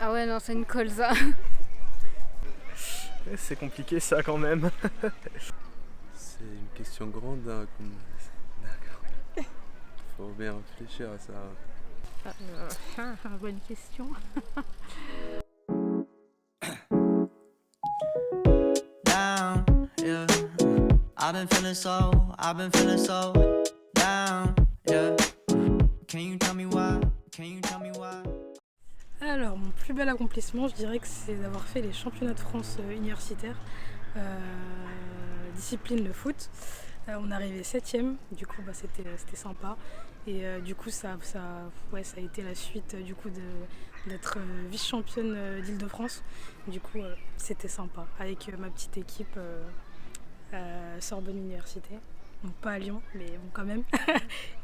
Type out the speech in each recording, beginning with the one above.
Ah ouais, non, c'est une colle ça. C'est compliqué ça quand même. C'est une question grande, hein, D'accord. Faut bien réfléchir à ça. Bonne question. Down, yeah. I've been feeling so down, yeah. Can you tell me why? Can you tell me why? Alors, mon plus bel accomplissement, je dirais que c'est d'avoir fait les championnats de France universitaires, discipline le foot. On est arrivé 7ème, du coup c'était sympa. Et du coup ça a été la suite du coup d'être vice-championne d'Île-de-France. Du coup c'était sympa, avec ma petite équipe Sorbonne Université. Donc pas à Lyon, mais bon quand même.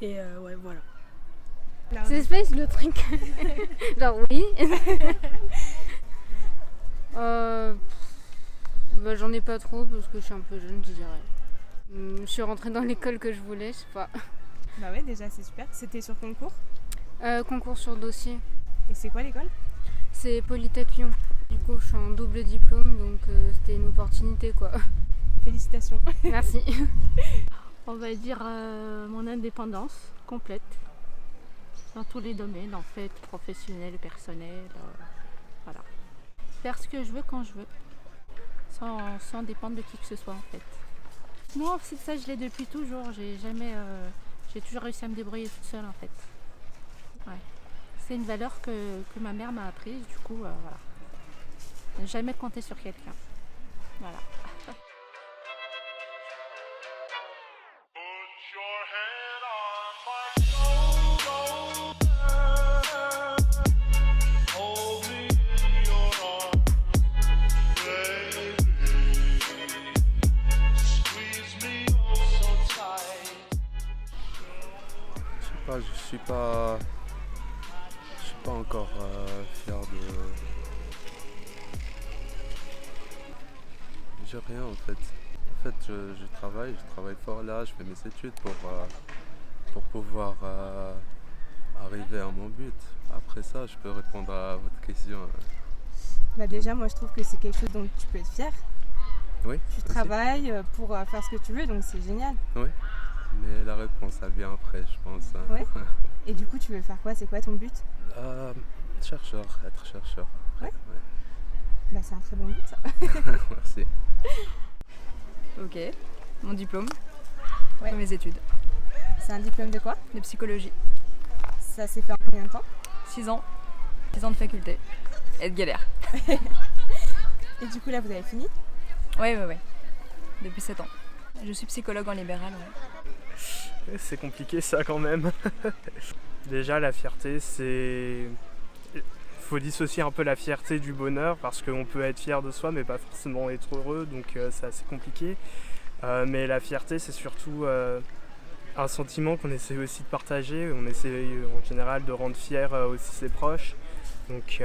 Et ouais voilà. C'est space le truc. Genre oui. J'en ai pas trop parce que je suis un peu jeune, je dirais. Je suis rentrée dans l'école que je voulais, je sais pas. Bah ouais, déjà c'est super. C'était sur concours. Concours sur dossier. Et c'est quoi l'école? C'est Polytech Lyon. Du coup je suis en double diplôme, donc c'était une opportunité quoi. Félicitations. Merci. On va dire mon indépendance complète dans tous les domaines, en fait, professionnel, personnel. Voilà. Faire ce que je veux quand je veux, sans dépendre de qui que ce soit en fait. Moi, c'est ça, je l'ai depuis toujours. J'ai toujours réussi à me débrouiller toute seule en fait. Ouais. C'est une valeur que ma mère m'a apprise, du coup, voilà. Ne jamais compter sur quelqu'un. Voilà. Je suis pas encore fier de. J'ai rien en fait. En fait, je travaille fort là, je fais mes études pour pouvoir arriver à mon but. Après ça, je peux répondre à votre question. Bah déjà, moi je trouve que c'est quelque chose dont tu peux être fier. Oui. Tu aussi. travailles pour faire ce que tu veux, donc c'est génial. Oui. Mais la réponse, elle vient après, je pense. Hein. Ouais. Et du coup, tu veux faire quoi? C'est quoi ton but? Être chercheur. Ouais. Bah c'est un très bon but ça. Merci. Ok, mon diplôme, Ouais. mes études C'est un diplôme de quoi? de psychologie. Ça s'est fait en combien de temps? 6 ans, 6 ans de faculté et de galère. Et du coup là, vous avez fini? Ouais, depuis 7 ans. Je suis psychologue en libéral, ouais. C'est compliqué ça quand même. Déjà la fierté, faut dissocier un peu la fierté du bonheur parce qu'on peut être fier de soi mais pas forcément être heureux, donc c'est assez compliqué. Mais la fierté c'est surtout un sentiment qu'on essaie aussi de partager. On essaie en général de rendre fiers aussi ses proches. Donc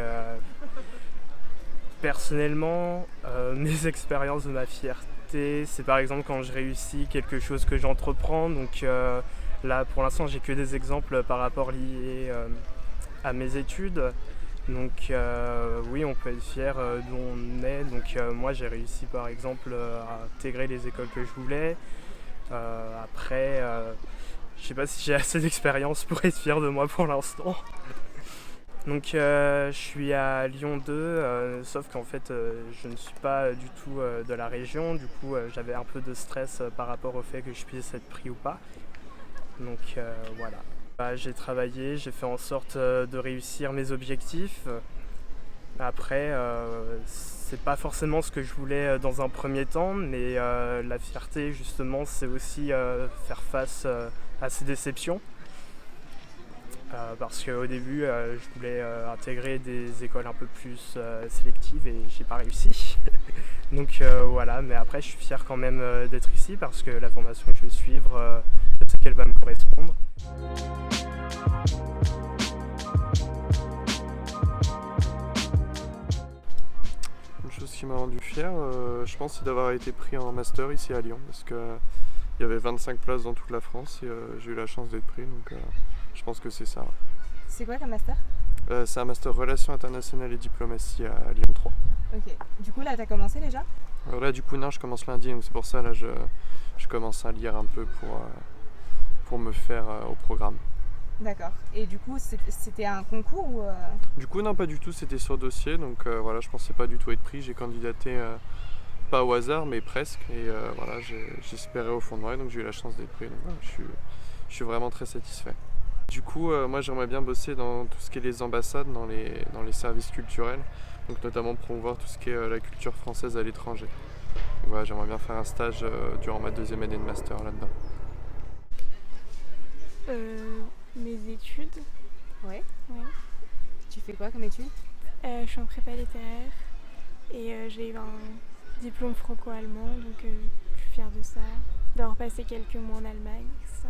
personnellement, mes expériences de ma fierté, c'est par exemple quand je réussis quelque chose que j'entreprends. Donc là pour l'instant j'ai que des exemples par rapport liés à mes études. Donc oui, on peut être fier d'où on est. Donc moi j'ai réussi par exemple à intégrer les écoles que je voulais. Après, je sais pas si j'ai assez d'expérience pour être fier de moi pour l'instant. Donc je suis à Lyon 2, sauf qu'en fait je ne suis pas du tout de la région. Du coup j'avais un peu de stress par rapport au fait que je puisse être pris ou pas. Donc voilà. J'ai travaillé, j'ai fait en sorte de réussir mes objectifs. Après, c'est pas forcément ce que je voulais dans un premier temps, mais la fierté justement c'est aussi faire face à ces déceptions. Parce qu'au début je voulais intégrer des écoles un peu plus sélectives et j'ai pas réussi. Donc voilà, mais après je suis fier quand même d'être ici parce que la formation que je vais suivre, je sais qu'elle va me correspondre. Une chose qui m'a rendu fier, je pense, c'est d'avoir été pris en master ici à Lyon parce qu'il y avait 25 places dans toute la France et j'ai eu la chance d'être pris, donc je pense que c'est ça. C'est quoi comme master? C'est un master Relations internationales et diplomatie à Lyon 3. Ok. Du coup, là, tu as commencé déjà? Alors là, du coup, non, je commence lundi, donc c'est pour ça, là, je commence à lire un peu pour me faire au programme. D'accord. Et du coup, c'était un concours ou Du coup, non, pas du tout, c'était sur dossier, donc voilà, je pensais pas du tout être pris. J'ai candidaté pas au hasard, mais presque, et voilà, j'espérais au fond de moi, donc j'ai eu la chance d'être pris, donc voilà, je suis vraiment très satisfait. Du coup, moi, j'aimerais bien bosser dans tout ce qui est les ambassades, dans les services culturels, donc notamment promouvoir tout ce qui est la culture française à l'étranger. Donc voilà, j'aimerais bien faire un stage durant ma 2e année de master là-dedans. Mes études. Ouais. Oui. Tu fais quoi comme études? Je suis en prépa littéraire et j'ai eu un diplôme franco-allemand, donc je suis fière de ça, d'avoir passé quelques mois en Allemagne, ça.